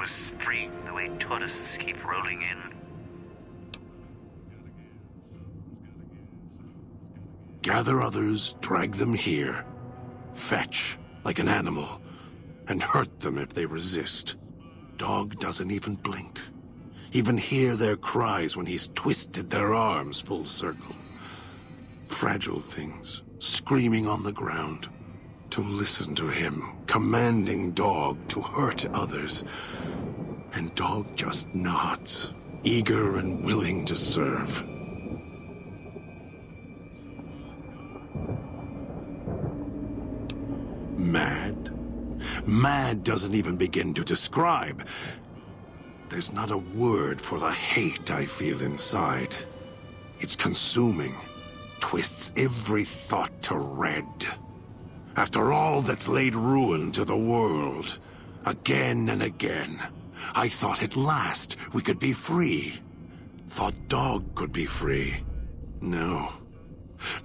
was spring the way tourists keep rolling in. Gather others, drag them here. Fetch, like an animal, and hurt them if they resist. Dog doesn't even blink. Even hear their cries when he's twisted their arms full circle. Fragile things, screaming on the ground. To listen to him, commanding Dog to hurt others. And Dog just nods, eager and willing to serve. Mad? Mad doesn't even begin to describe. There's not a word for the hate I feel inside. It's consuming, twists every thought to red. After all that's laid ruin to the world, again and again, I thought at last we could be free. Thought Dog could be free. No.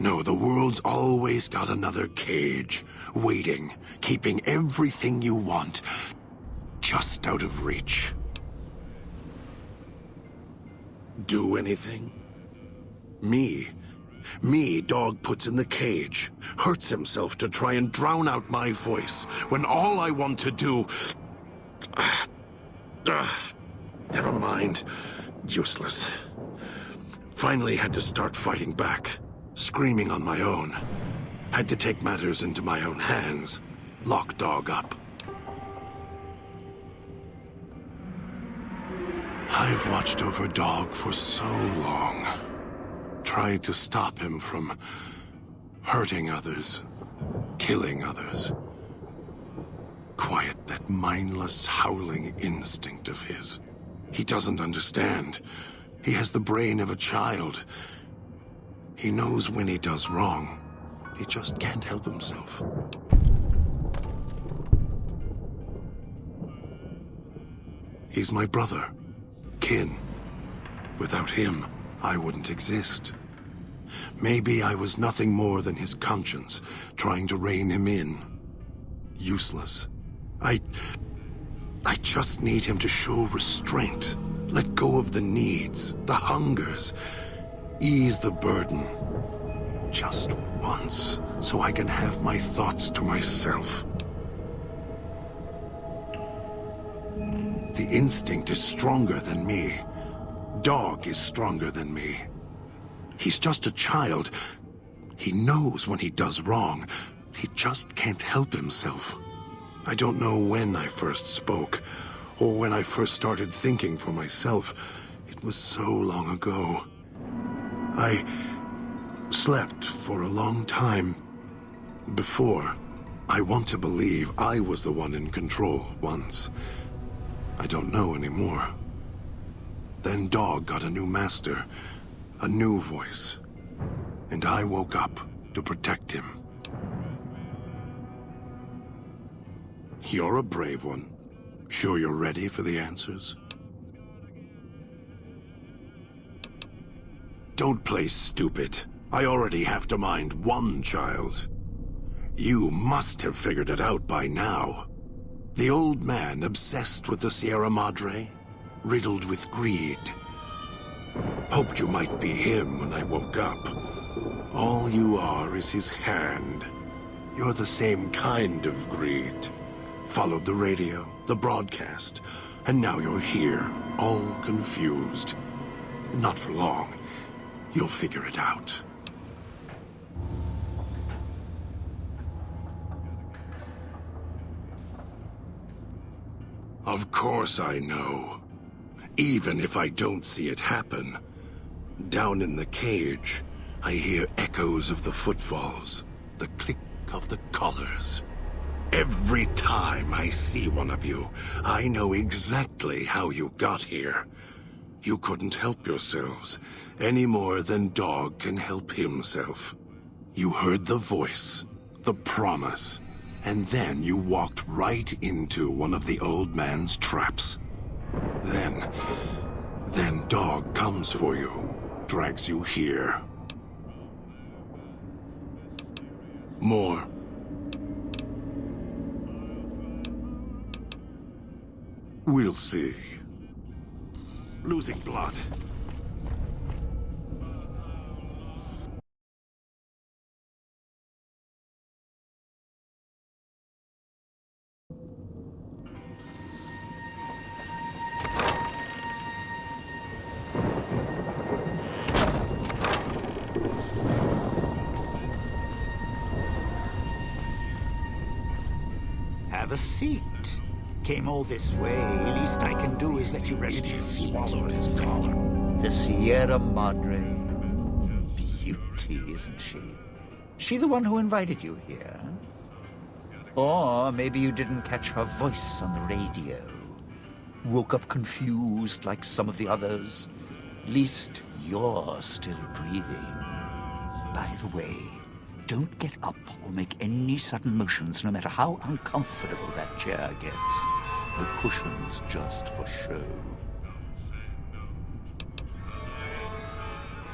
No, the world's always got another cage, waiting, keeping everything you want just out of reach. Do anything? Me, Dog puts in the cage, hurts himself to try and drown out my voice, when all I want to do... Never mind. Useless. Finally had to start fighting back. Screaming on my own. Had to take matters into my own hands. Lock Dog up. I've watched over Dog for so long. Tried to stop him from hurting others, killing others. Quiet that mindless, howling instinct of his. He doesn't understand. He has the brain of a child. He knows when he does wrong. He just can't help himself. He's my brother, kin. Without him, I wouldn't exist. Maybe I was nothing more than his conscience, trying to rein him in. Useless. I just need him to show restraint. Let go of the needs, the hungers. Ease the burden. Just once, so I can have my thoughts to myself. The instinct is stronger than me. Dog is stronger than me. He's just a child. He knows when he does wrong. He just can't help himself. I don't know when I first spoke, or when I first started thinking for myself. It was so long ago. I slept for a long time before. I want to believe I was the one in control once. I don't know anymore. Then Dog got a new master, a new voice, and I woke up to protect him. You're a brave one. Sure you're ready for the answers? Don't play stupid. I already have to mind one child. You must have figured it out by now. The old man obsessed with the Sierra Madre, riddled with greed. Hoped you might be him when I woke up. All you are is his hand. You're the same kind of greed. Followed the radio, the broadcast, and now you're here, all confused. Not for long. You'll figure it out. Of course I know. Even if I don't see it happen. Down in the cage, I hear echoes of the footfalls, the click of the collars. Every time I see one of you, I know exactly how you got here. You couldn't help yourselves, any more than Dog can help himself. You heard the voice, the promise, and then you walked right into one of the old man's traps. Then Dog comes for you, drags you here. We'll see. Losing blood. Have a seat. Came all this way. Least I can do is let you rest your feet. Swallowed his collar. The Sierra Madre. Beauty, isn't she? She the one who invited you here? Or maybe you didn't catch her voice on the radio. Woke up confused like some of the others. Least you're still breathing. By the way, don't get up or make any sudden motions, no matter how uncomfortable that chair gets. The cushion's just for show.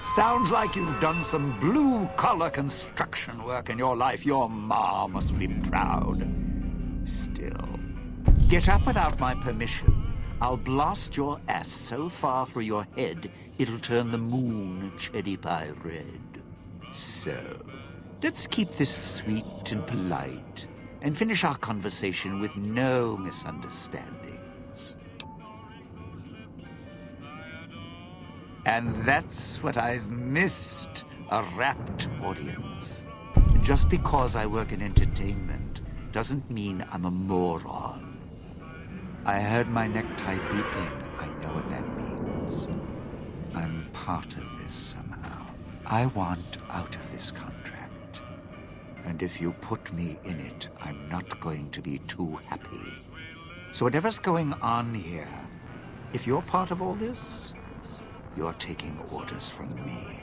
Sounds like you've done some blue-collar construction work in your life. Your ma must be proud. Still, get up without my permission. I'll blast your ass so far through your head, it'll turn the moon cherry pie red. So, let's keep this sweet and polite, and finish our conversation with no misunderstandings. And that's what I've missed, a rapt audience. Just because I work in entertainment doesn't mean I'm a moron. I heard my necktie beeping. I know what that means. I'm part of this somehow. I want out of this contract. And if you put me in it, I'm not going to be too happy. So whatever's going on here, if you're part of all this, you're taking orders from me.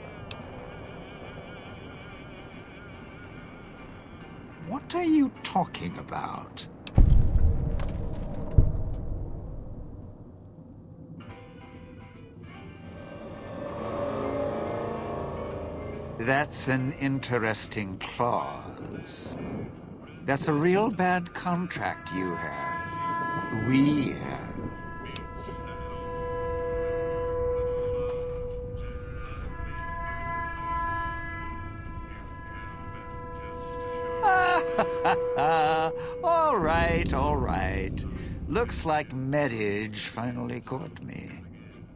What are you talking about? That's an interesting clause. That's a real bad contract you have. We have. All right. Looks like marriage finally caught me.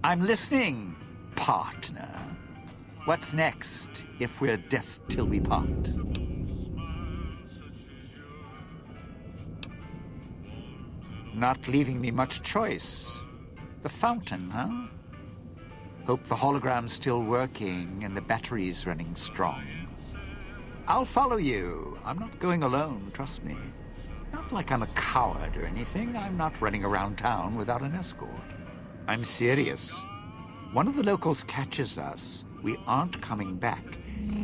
I'm listening, partner. What's next, if we're death till we part? Not leaving me much choice. The fountain, huh? Hope the hologram's still working and the battery's running strong. I'll follow you. I'm not going alone, trust me. Not like I'm a coward or anything. I'm not running around town without an escort. I'm serious. One of the locals catches us, we aren't coming back.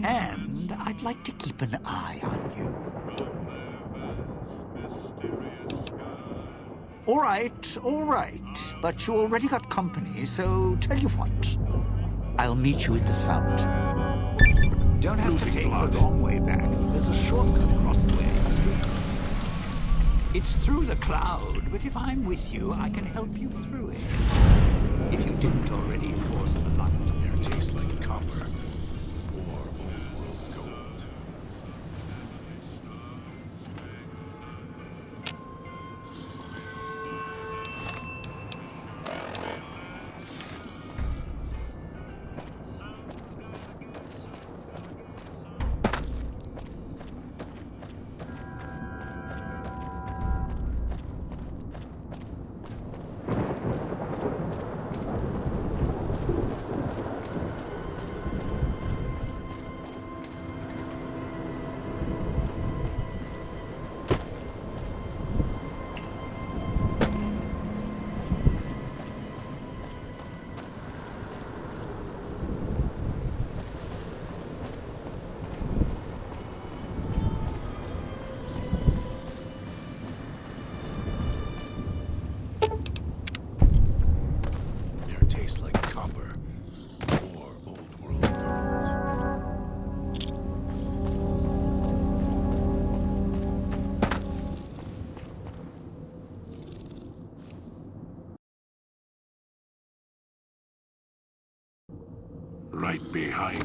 And I'd like to keep an eye on you. All right. But you already got company, so tell you what. I'll meet you at the fountain. Don't have to take the long way back. There's a shortcut across the way. It's through the cloud, but if I'm with you, I can help you through it. If you didn't already force the light. Air tastes like copper or old world gold. right behind.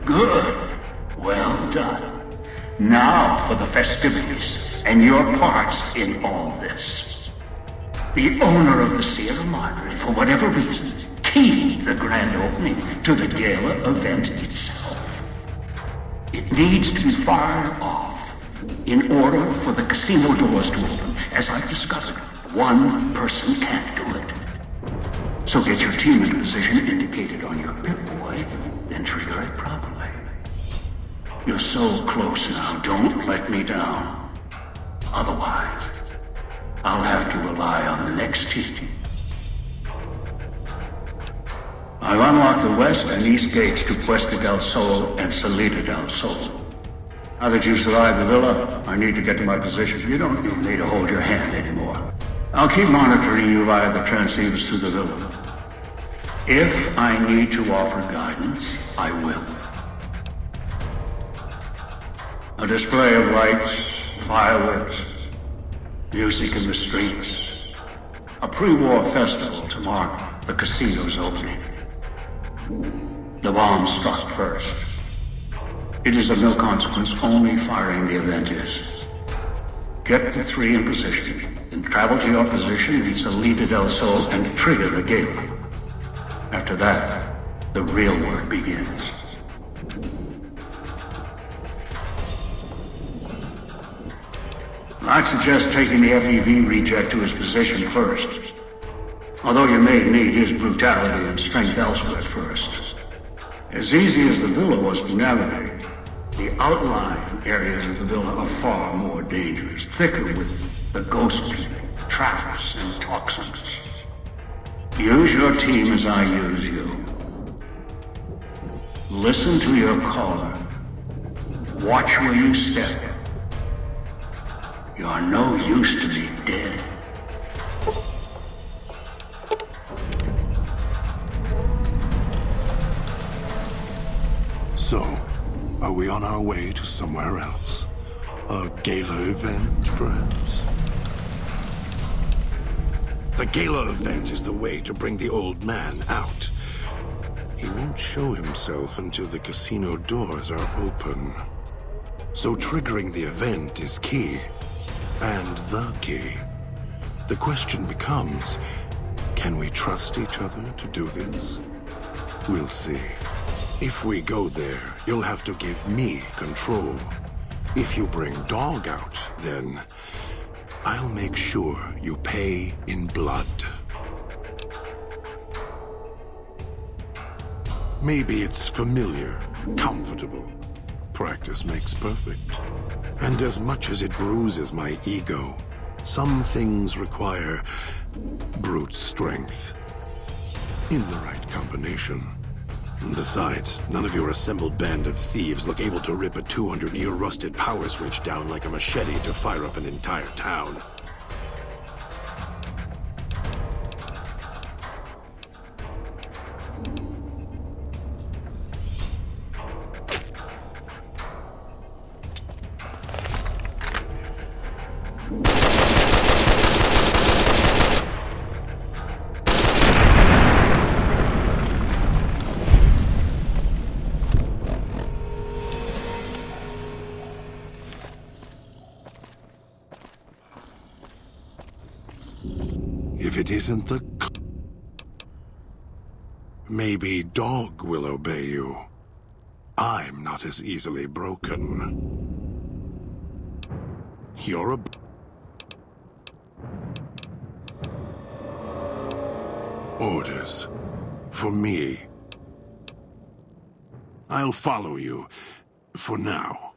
Good. Well done. Now for the festivities, and your parts in all this. The owner of the Sierra Madre, for whatever reason, keyed the grand opening to the gala event itself. It needs to be fired off in order for the casino doors to open. As I've discovered, one person can't do it. So get your team into position indicated on your Pip-Boy, then trigger it properly. You're so close now, don't let me down. Otherwise, I'll have to rely on the next team. I've unlocked the west and east gates to Puesta del Sol and Salida del Sol. Now that you've survived the villa, I need to get to my position. You don't need me to hold your hand anymore. I'll keep monitoring you via the transceivers through the villa. If I need to offer guidance, I will. A display of lights, fireworks, music in the streets. A pre-war festival to mark the casino's opening. The bomb struck first. It is of no consequence, only firing the event is. Get the three in position, then travel to your position in Salida del Sol and trigger the gala. After that, the real work begins. I'd suggest taking the FEV reject to his position first. Although you may need his brutality and strength elsewhere first. As easy as the villa was to navigate, the outlying areas of the villa are far more dangerous, thicker with the ghost people, traps, and toxins. Use your team as I use you. Listen to your caller. Watch where you step. You're no use to me dead. So, are we on our way to somewhere else? A gala event, perhaps? The gala event is the way to bring the old man out. He won't show himself until the casino doors are open. So triggering the event is key. And the key. The question becomes, can we trust each other to do this? We'll see. If we go there, you'll have to give me control. If you bring Dog out, then I'll make sure you pay in blood. Maybe it's familiar, comfortable. Practice makes perfect. And as much as it bruises my ego, some things require brute strength. In the right combination. Besides, none of your assembled band of thieves look able to rip a 200-year rusted power switch down like a machete to fire up an entire town. If it isn't the... Maybe Dog will obey you. I'm not as easily broken. You're a... Orders. For me. I'll follow you. For now.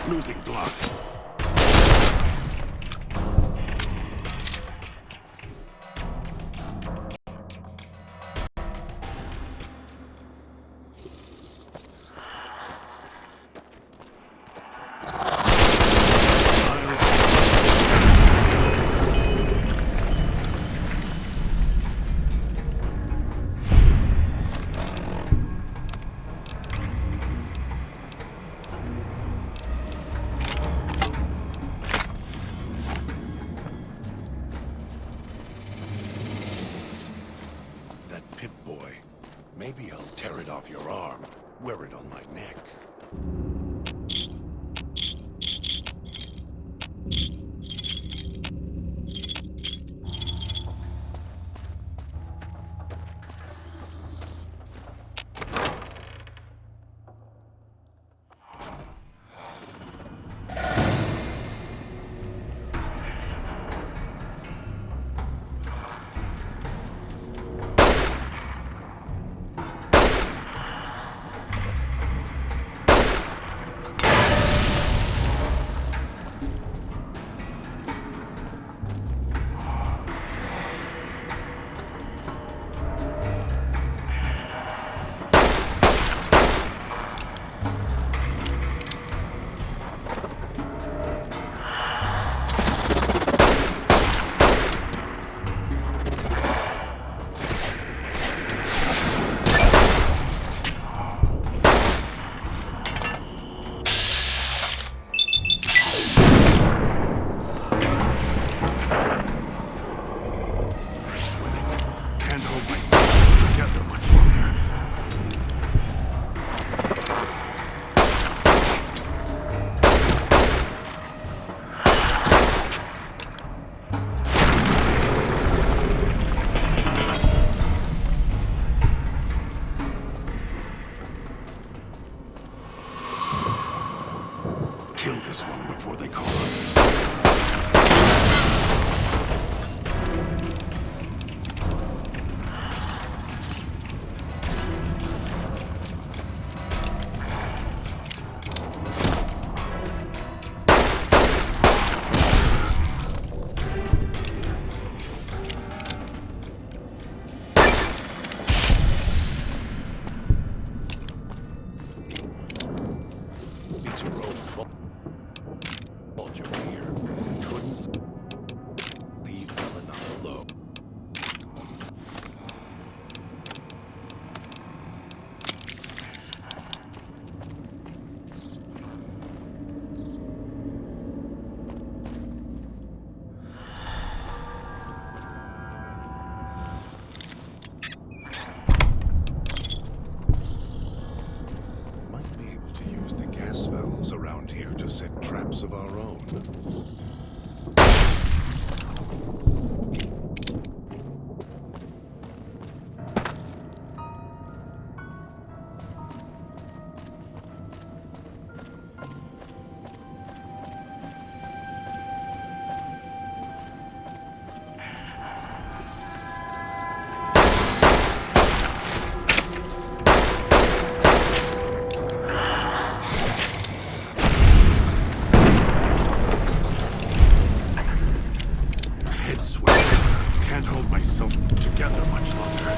Losing blood. Maybe I'll tear it off your arm, wear it on my neck. Kill this one before they call others. It's a road fault. You're here. Couldn't leave well enough alone. Might be able to use the gas valves around here to set traps of our own. Head sweat. Can't hold myself together much longer.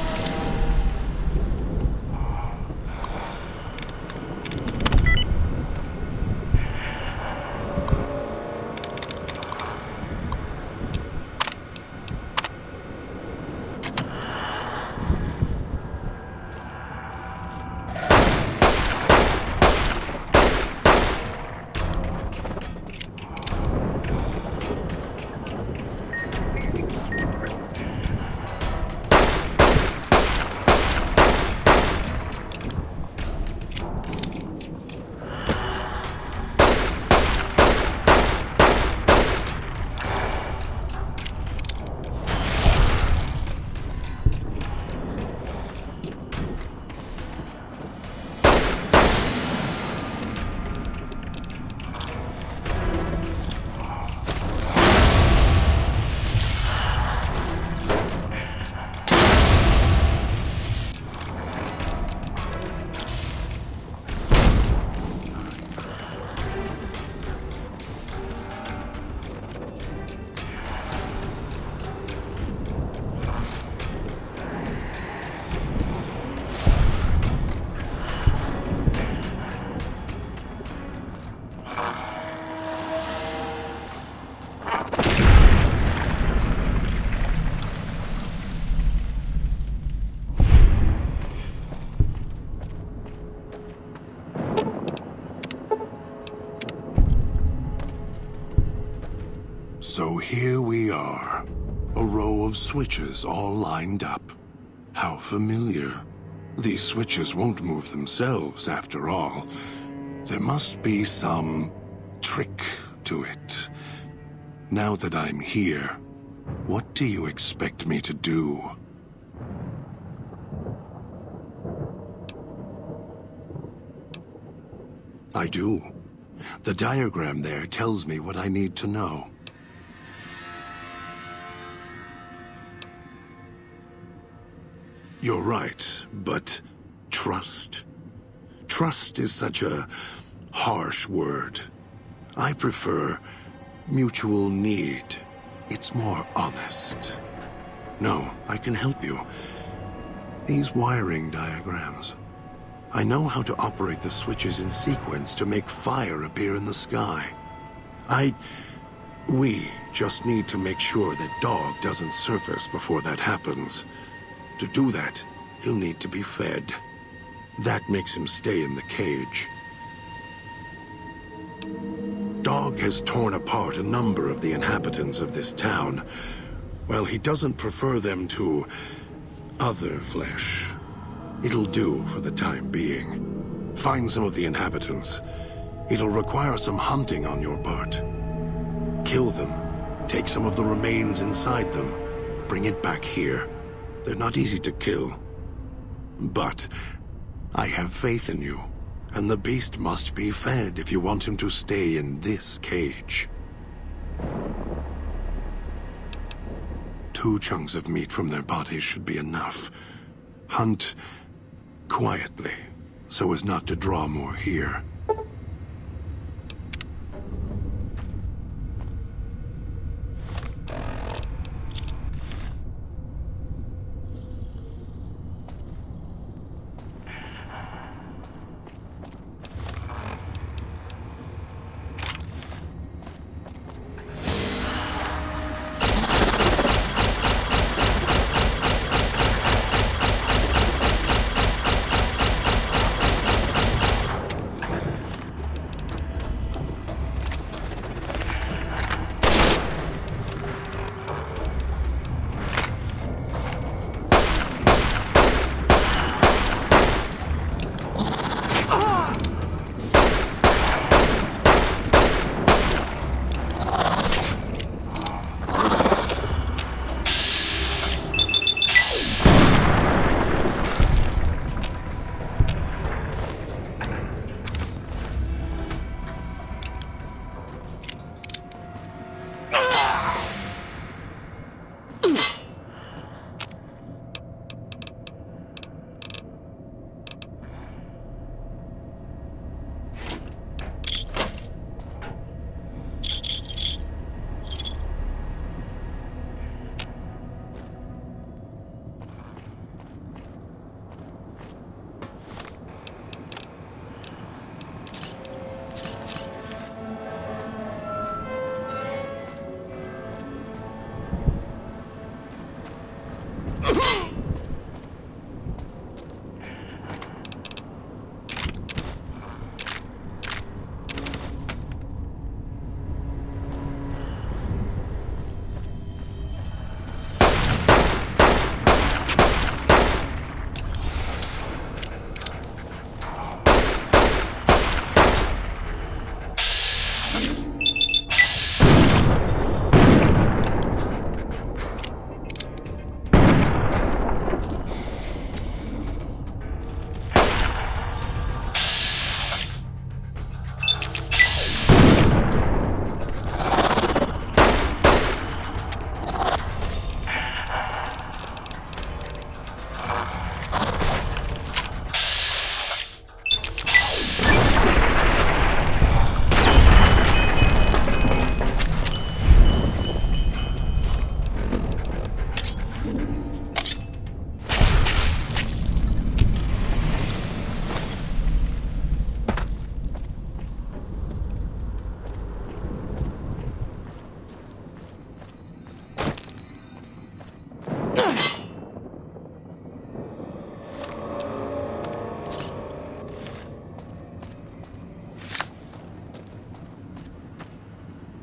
So here we are, a row of switches all lined up. How familiar. These switches won't move themselves, after all. There must be some trick to it. Now that I'm here, what do you expect me to do? I do. The diagram there tells me what I need to know. You're right, but trust? Trust is such a harsh word. I prefer mutual need. It's more honest. No, I can help you. These wiring diagrams. I know how to operate the switches in sequence to make fire appear in the sky. We just need to make sure that Dog doesn't surface before that happens. To do that, he'll need to be fed. That makes him stay in the cage. Dog has torn apart a number of the inhabitants of this town. Well, he doesn't prefer them to other flesh. It'll do for the time being. Find some of the inhabitants. It'll require some hunting on your part. Kill them. Take some of the remains inside them. Bring it back here. They're not easy to kill. But I have faith in you. And the beast must be fed if you want him to stay in this cage. 2 chunks of meat from their bodies should be enough. Hunt quietly, so as not to draw more here.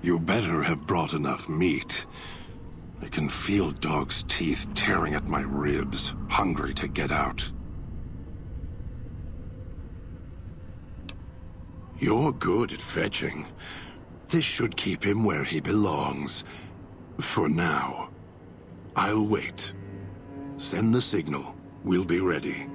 You better have brought enough meat. I can feel Dog's teeth tearing at my ribs, hungry to get out. You're good at fetching. This should keep him where he belongs. For now. I'll wait. Send the signal. We'll be ready.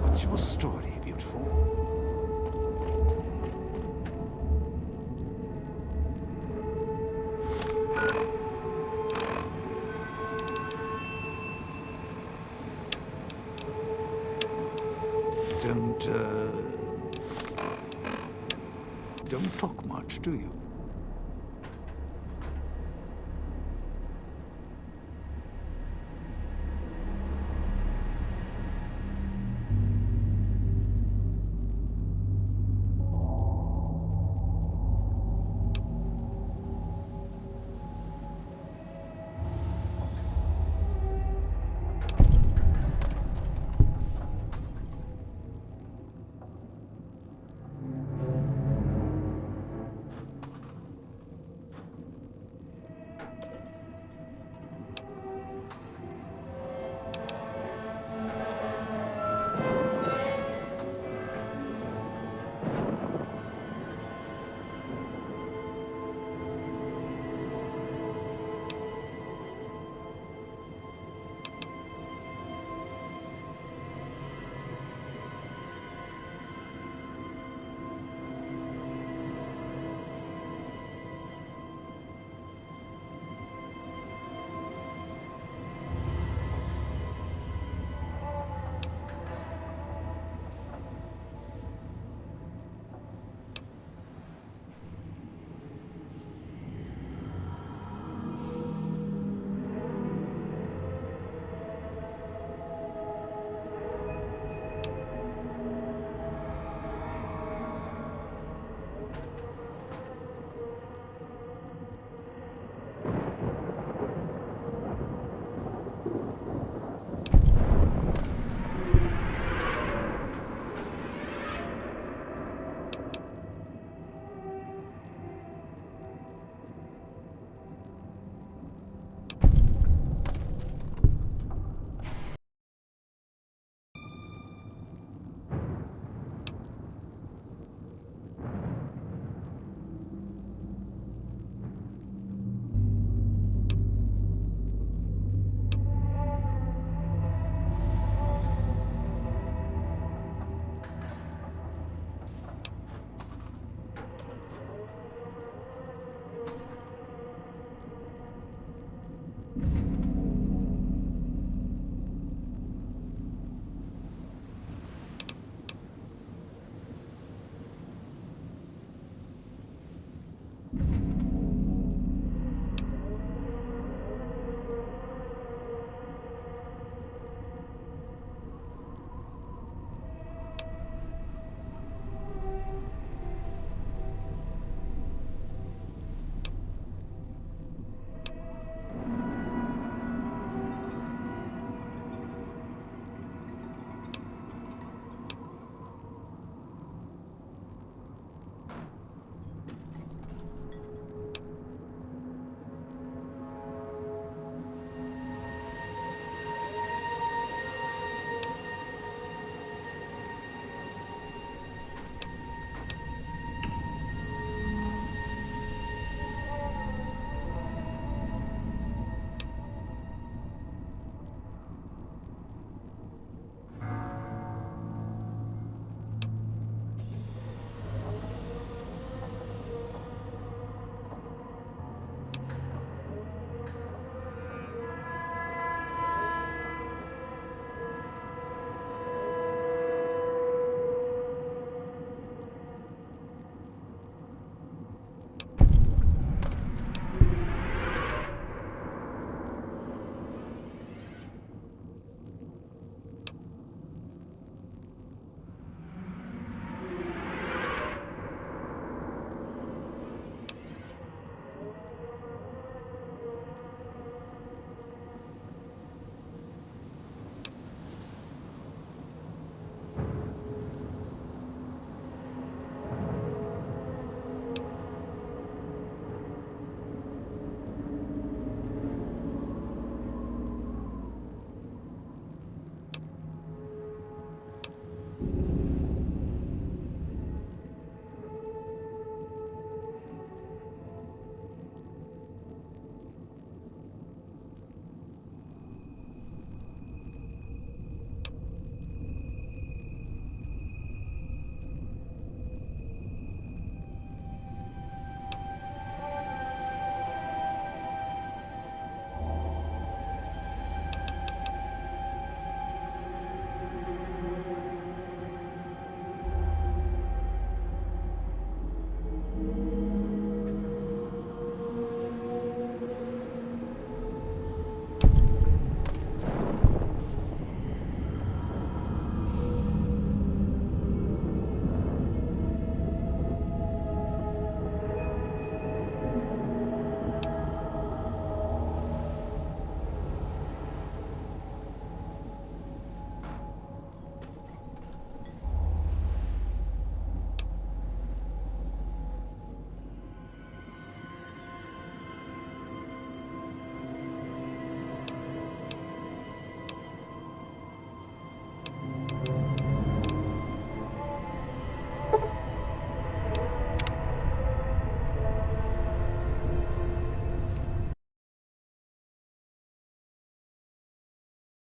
What's your story, beautiful? Don't talk much, do you?